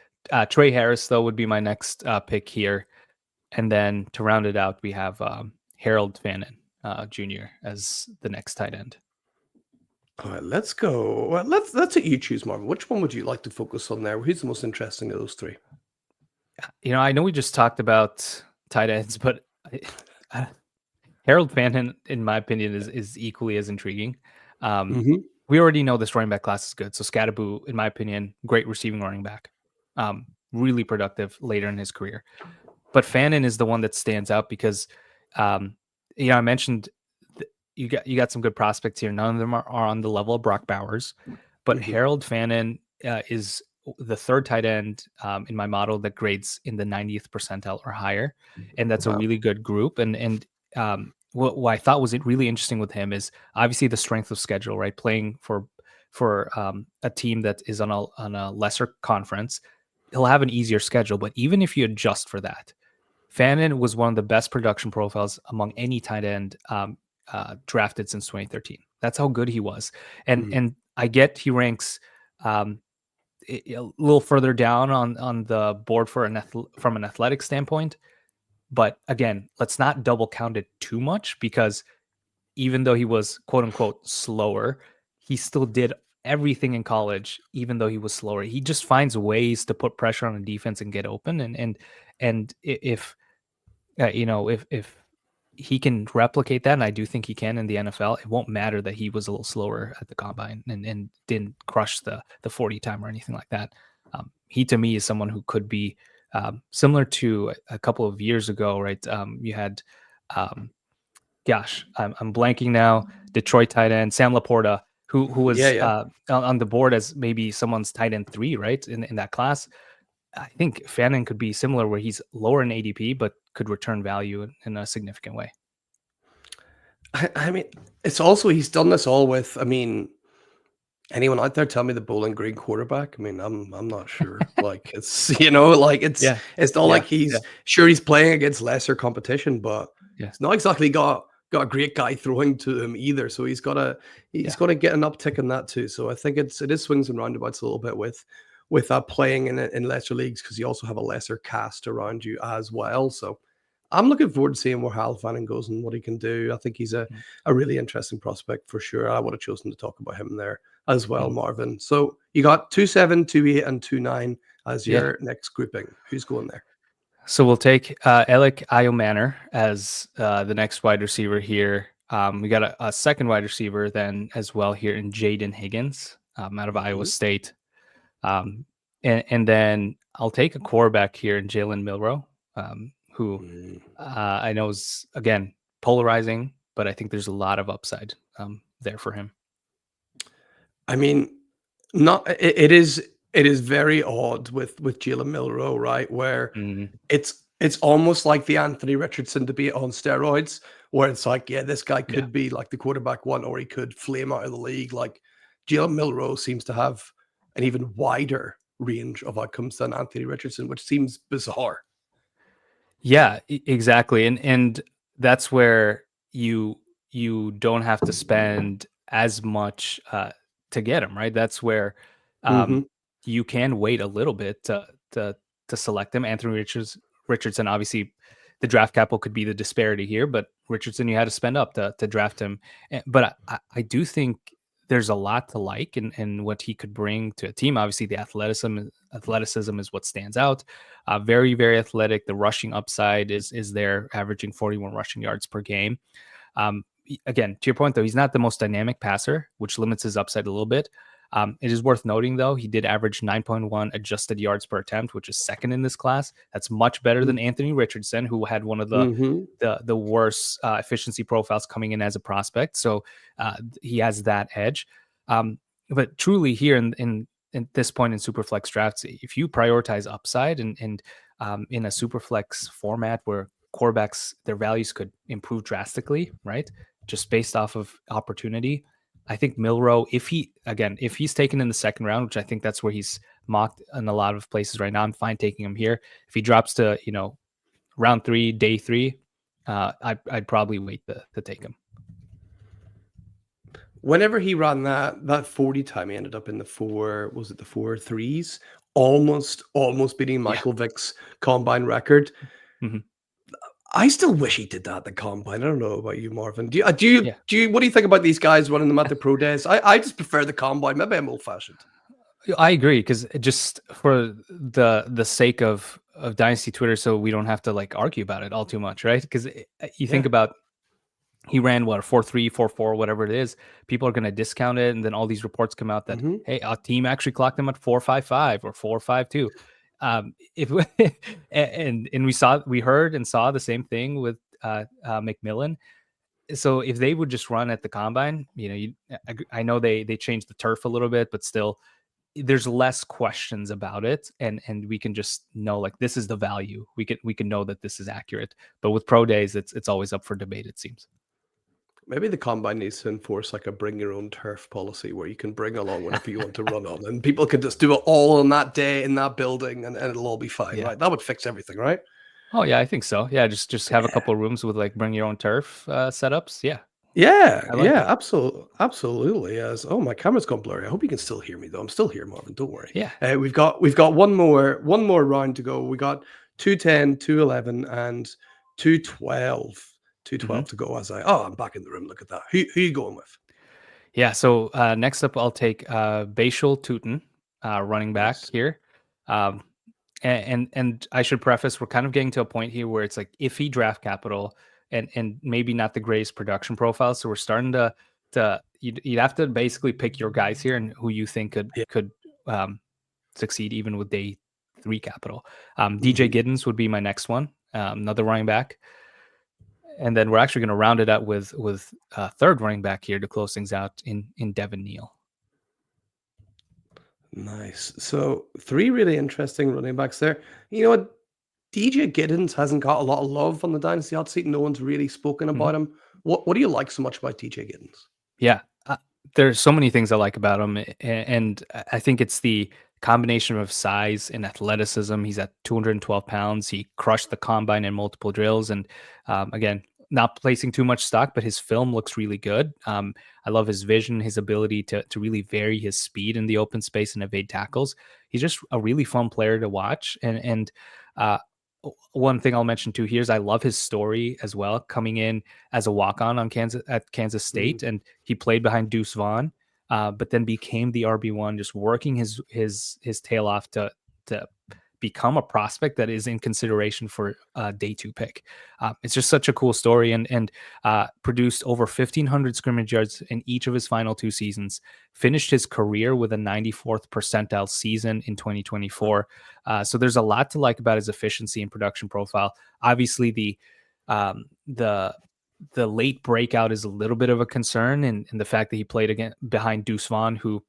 Trey Harris, though, would be my next pick here. And then to round it out, we have Harold Fannin Jr. as the next tight end. All right, let's go. Well, let's let you choose, Marvin. Which one would you like to focus on there? Who's the most interesting of those three? I know we just talked about tight ends, but I, Harold Fannin, in my opinion, is equally as intriguing. Um, Hmm. we already know this running back class is good. So Scadaboo, in my opinion, great receiving running back. Really productive later in his career. But Fannin is the one that stands out because, um, I mentioned you got some good prospects here. None of them are on the level of Brock Bowers, but Hmm. Harold Fannin is the third tight end in my model that grades in the 90th percentile or higher, and that's a Wow. really good group. And what I thought was really interesting with him is obviously the strength of schedule, right? Playing for a team that is on a lesser conference, he'll have an easier schedule. But even if you adjust for that, Fannin was one of the best production profiles among any tight end drafted since 2013. That's how good he was. Mhm. And I get he ranks um, a little further down on the board for from an athletic standpoint. But again, let's not double count it too much because even though he was quote unquote slower, he still did everything in college. Even though he was slower, he just finds ways to put pressure on the defense and get open. And if if he can replicate that, and I do think he can in the NFL, it won't matter that he was a little slower at the combine and didn't crush the 40 time or anything like that. He to me is someone who could be similar to a couple of years ago, right? You had, um, gosh, I'm blanking now. Detroit tight end Sam Laporta, who Yeah, was yeah. on the board as maybe someone's tight end 3, right, in that class. I think Fannin could be similar, where he's lower in ADP, but could return value in a significant way. I mean, it's also he's done this all with. I mean, anyone out there tell me the Bowling Green quarterback? I mean, I'm not sure. Like it's like Yeah, it's not like yeah, yeah, he's playing against lesser competition, but yeah, he's not exactly got a great guy throwing to him either. So he's yeah. got to get an uptick in that too. So I think it is swings and roundabouts a little bit with that playing in lesser leagues because you also have a lesser cast around you as well. So I'm looking forward to seeing where Hal Fanning goes and what he can do. I think he's Mhm, a really interesting prospect for sure. I would have chosen to talk about him there as well, mhm. Marvin. So you got 2-7, 2-8, and 2-9 as Yeah. your next grouping. Who's going there? So we'll take Alec Iomanner as the next wide receiver here. We got a second wide receiver then as well here in Jaden Higgins out of Iowa Mhm. State. Um, and then I'll take a quarterback here in Jalen Milrow, who Mm. I know is, again, polarizing, but I think there's a lot of upside there for him. I mean, not it is very odd with Jalen Milrow, right? Where Mhm. it's almost like the Anthony Richardson debate on steroids, where it's like, yeah, this guy Yeah. could be like the quarterback one, or he could flame out of the league. Like Jalen Milrow seems to have an even wider range of outcomes than Anthony Richardson, which seems bizarre. Yeah, exactly. And that's where you don't have to spend as much to get him, right? That's where um, Hmm. you can wait a little bit to select him. Richardson, obviously, the draft capital could be the disparity here, but Richardson, you had to spend up to draft him. But I do think there's a lot to like in what he could bring to a team. Obviously, the athleticism is what stands out. Very, very athletic. The rushing upside is there, averaging 41 rushing yards per game. Again, to your point, though, he's not the most dynamic passer, which limits his upside a little bit. It is worth noting, though, he did average 9.1 adjusted yards per attempt, which is second in this class. That's much better than Anthony Richardson, who had one of Hmm. the worst efficiency profiles coming in as a prospect. So he has that edge. But truly, here in this point in superflex drafts, if you prioritize upside and in a superflex format where quarterbacks, their values could improve drastically, right? Just based off of opportunity. I think Milrow, if he's taken in the second round, which I think that's where he's mocked in a lot of places right now, I'm fine taking him here. If he drops to, round 3, day 3, I'd probably wait to take him. Whenever he ran that 40 time, he ended up in the the 4.3s, almost beating Yeah. Michael Vick's combine record. Hmm. I still wish he did that at the combine. I don't know about you, Marvin. Do Yeah. you what do you think about these guys running them at the pro days? I just prefer the combine. Maybe I'm old fashioned. I agree, because just for the sake of Dynasty Twitter, so we don't have to like argue about it all too much, right? Because you think Yeah. about, he ran what, a 4.3, 4.4, whatever it is. People are going to discount it, and then all these reports come out that, Hmm. hey, a team actually clocked him at 4.55 or 4.52. If and we heard and saw the same thing with McMillan. So if they would just run at the combine, I know they changed the turf a little bit, but still, there's less questions about it, and we can just know, like, this is the value. We can know that this is accurate. But with pro days, it's always up for debate, it seems. Maybe the combine needs to enforce like a bring your own turf policy where you can bring along whatever you want to run on, and people can just do it all on that day in that building, and it'll all be fine, Yeah. right? That would fix everything, right? Oh yeah, I think so. Yeah, just have a couple of rooms with like bring your own turf setups. Yeah, Yeah, I like yeah, it. absolutely. As oh, my camera's gone blurry. I hope you can still hear me though. I'm still here, Marvin. Don't worry. Yeah. We've got one more round to go. We got 210, 211, and 212. Two Hmm. twelve to go. I'm back in the room. Look at that. Who you going with? Yeah. So next up, I'll take Bashal Tutin, running back Nice. here. Um, and I should preface, we're kind of getting to a point here where it's like iffy draft capital, and maybe not the greatest production profile. So we're starting to you'd have to basically pick your guys here and who you think could um, succeed even with day 3 capital. DJ Mhm. Giddens would be my next one, another running back. And then we're actually going to round it out with third running back here to close things out in Devin Neal. Nice. So three really interesting running backs there. You know what? DJ Giddens hasn't got a lot of love on the Dynasty Hot Seat. No one's really spoken Mhm. about him. What do you like so much about DJ Giddens? Yeah, there's so many things I like about him, and I think it's the combination of size and athleticism. He's at 212 pounds. He crushed the combine in multiple drills, and again, not placing too much stock, but his film looks really good. I love his vision, his ability to really vary his speed in the open space and evade tackles. He's just a really fun player to watch, and uh, one thing I'll mention too here is I love his story as well, coming in as a walk-on on Kansas Mhm. State, and he played behind Deuce Vaughn, but then became the RB1, just working his tail off to become a prospect that is in consideration for a day 2 pick. It's just such a cool story, and produced over 1,500 scrimmage yards in each of his final 2 seasons. Finished his career with a 94th percentile season in 2024. So there's a lot to like about his efficiency and production profile. Obviously, um, the the late breakout is a little bit of a concern, and the fact that he played again behind Deuce Vaughn, who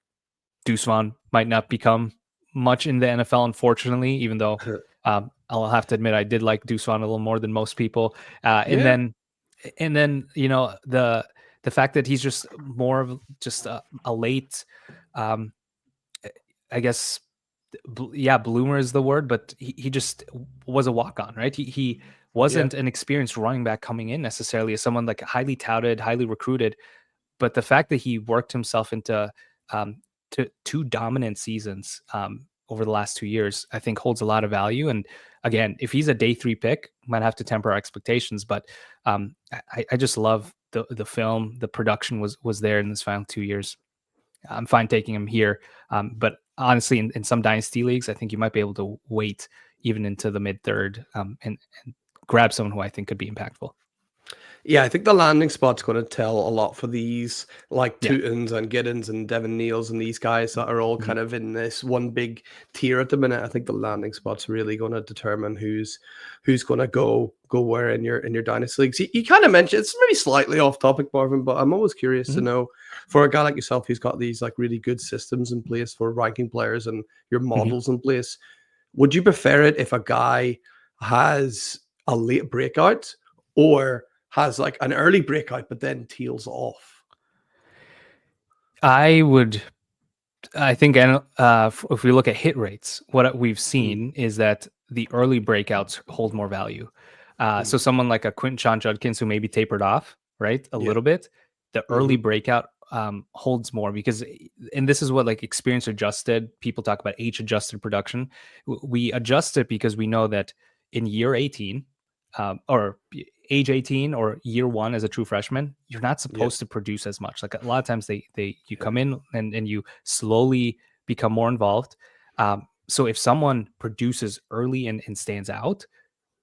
Deuce Vaughn might not become much in the NFL, unfortunately, even though I'll have to admit I did like Deuce Vaughn a little more than most people. Yeah. And then the fact that he's just more of just a late, um, I guess, yeah, bloomer is the word, but he just was a walk on, right? He Yeah. wasn't an experienced running back coming in necessarily as someone like highly touted, highly recruited, but the fact that he worked himself into to 2 dominant seasons over the last 2 years, I think holds a lot of value. And again, if he's a day 3 pick, might have to temper our expectations, but I just love the film. The production was there in this final 2 years. I'm fine taking him here. But honestly, in some dynasty leagues, I think you might be able to wait even into the mid third, and grab someone who I think could be impactful. Yeah, I think the landing spot's going to tell a lot for these like Yeah. Tutins and Giddens and Devin Neals and these guys that are all Mhm. kind of in this one big tier at the minute. I think the landing spot's really going to determine who's going to go where in your dynasty leagues. You kind of mentioned it's maybe slightly off topic, Marvin, but I'm always curious to Mhm. know for a guy like yourself who's got these like really good systems in place for ranking players and your Mhm. models in place. Would you prefer it if a guy has a late breakout or has like an early breakout but then teals off? I would I think, and if we look at hit rates, what we've Mm, seen is that the early breakouts hold more value. mm, So someone like a Quinton Sean Judkins who maybe tapered off, right, a yeah. little bit, the early Hmm. breakout holds more because, and this is what like experience adjusted, people talk about age adjusted production. We adjust it because we know that in year 18, or age 18 or year one as a true freshman, you're not Yeah. supposed to produce as much. Like a lot of times you Yeah. come in and you slowly become more involved. So if someone produces early and stands out,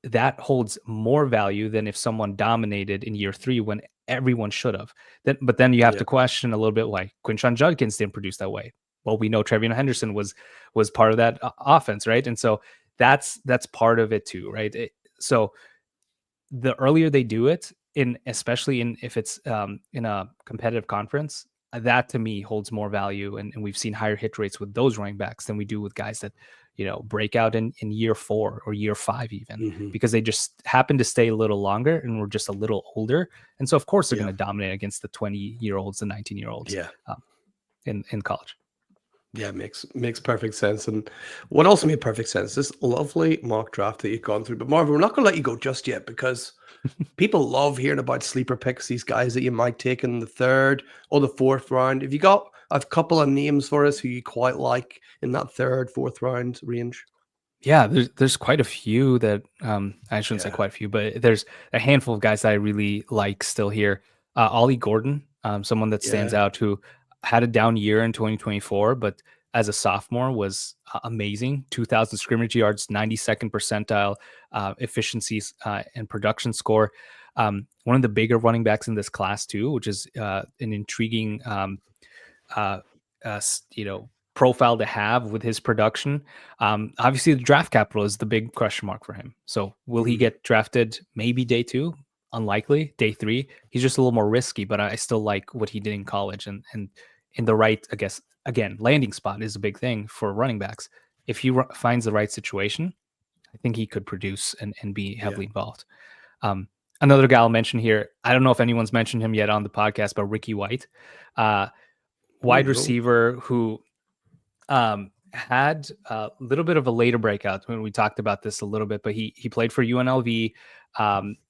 that holds more value than if someone dominated in year 3 when everyone should have. But then you have Yeah. to question a little bit why Quinshawn Judkins didn't produce that way. Well, we know Trevion Henderson was part of that offense, right? And so that's part of it too, right? So the earlier they do it, especially if it's in a competitive conference, that to me holds more value, and we've seen higher hit rates with those running backs than we do with guys that break out in year 4 or year 5 even, Mhm. because they just happen to stay a little longer and we're just a little older, and so of course they're Yeah. going to dominate against the 20-year-olds, the 19-year-olds Yeah. in college. Yeah, makes perfect sense. And what also made perfect sense, this lovely mock draft that you've gone through. But Marvin, we're not going to let you go just yet because people love hearing about sleeper picks, these guys that you might take in the 3rd or the 4th round. Have you got a couple of names for us who you quite like in that 3rd, 4th round range? Yeah, there's quite a few that I shouldn't say Yeah. quite a few, but there's a handful of guys that I really like still here. Ollie Gordon, someone that stands Yeah. out, who had a down year in 2024, but as a sophomore was amazing. 2,000 scrimmage yards, 92nd percentile efficiencies and production score. One of the bigger running backs in this class too, which is an intriguing uh, profile to have with his production. Obviously, the draft capital is the big question mark for him. So, will he Mhm. get drafted? Maybe day 2, unlikely. Day 3, he's just a little more risky. But I still like what he did in college, and in the right, I guess, again, landing spot is a big thing for running backs. If he finds the right situation, I think he could produce and be Yeah. heavily involved. Um, Another guy I'll mention here, I don't know if anyone's mentioned him yet on the podcast, but Ricky White. Uh, Oh, Wide no. receiver who had a little bit of a later breakout. When we talked about this a little bit, but he played for UNLV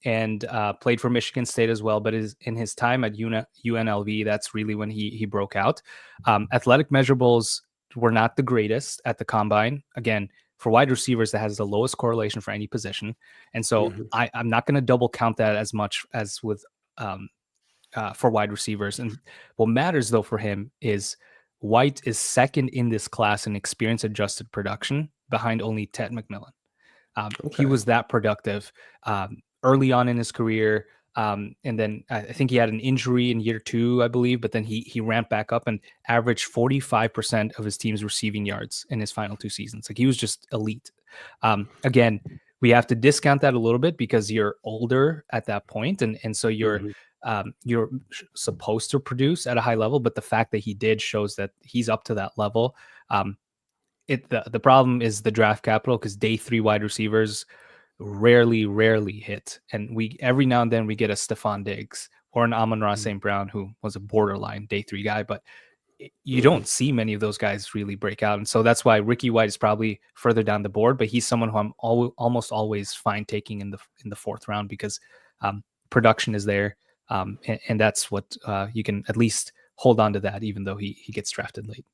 and played for Michigan State as well. But in his time at UNLV, that's really when he broke out. Athletic measurables were not the greatest at the combine. Again, for wide receivers, that has the lowest correlation for any position, and so Mhm. I'm not going to double count that as much as with for wide receivers. And what matters though for him is White is second in this class in experience adjusted production behind only Ted McMillan. He Okay. was that productive early on in his career. And then I think he had an injury in year 2, I believe, but then he ramped back up and averaged 45% of his team's receiving yards in his final 2 seasons. Like, he was just elite. Again, we have to discount that a little bit because you're older at that point, and so Mhm. you're supposed to produce at a high level. But the fact that he did shows that he's up to that level. Um, the problem is the draft capital, because day 3 wide receivers rarely hit, and we every now and then we get a Stephon Diggs or an Amon-Ra Mhm. St. Brown, who was a borderline day 3 guy, but you Mhm. don't see many of those guys really break out, and so that's why Ricky White is probably further down the board. But he's someone who I'm almost always fine taking in the 4th round, because production is there, and that's what you can at least hold on to that, even though he gets drafted late.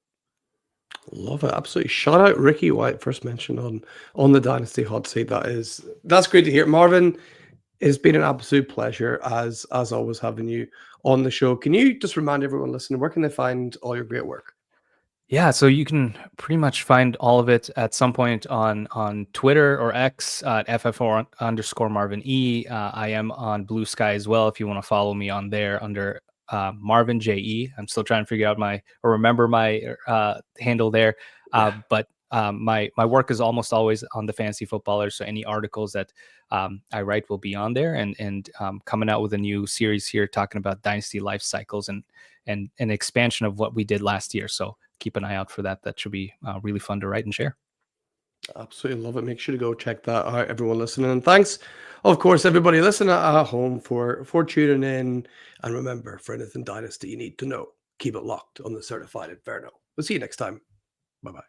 Love it. Absolutely. Shout out Ricky White, first mentioned on the Dynasty Hot Seat. That's great to hear. Marvin, it's been an absolute pleasure as always having you on the show. Can you just remind everyone listening, where can they find all your great work? Yeah, so you can pretty much find all of it at some point on Twitter or X at FFO_Marvin E. I am on Blue Sky as well if you want to follow me on there under Marvin JE. I'm still trying to figure out remember my handle there. But my work is almost always on the Fantasy Footballer, so any articles that I write will be on there, and coming out with a new series here talking about dynasty life cycles and an expansion of what we did last year. So keep an eye out for that. That should be really fun to write and share. Absolutely love it. Make sure to go check that out, everyone listening. And thanks, of course, everybody listening at home for tuning in. And remember, for anything Dynasty you need to know, keep it locked on the Certified Inferno. We'll see you next time. Bye bye.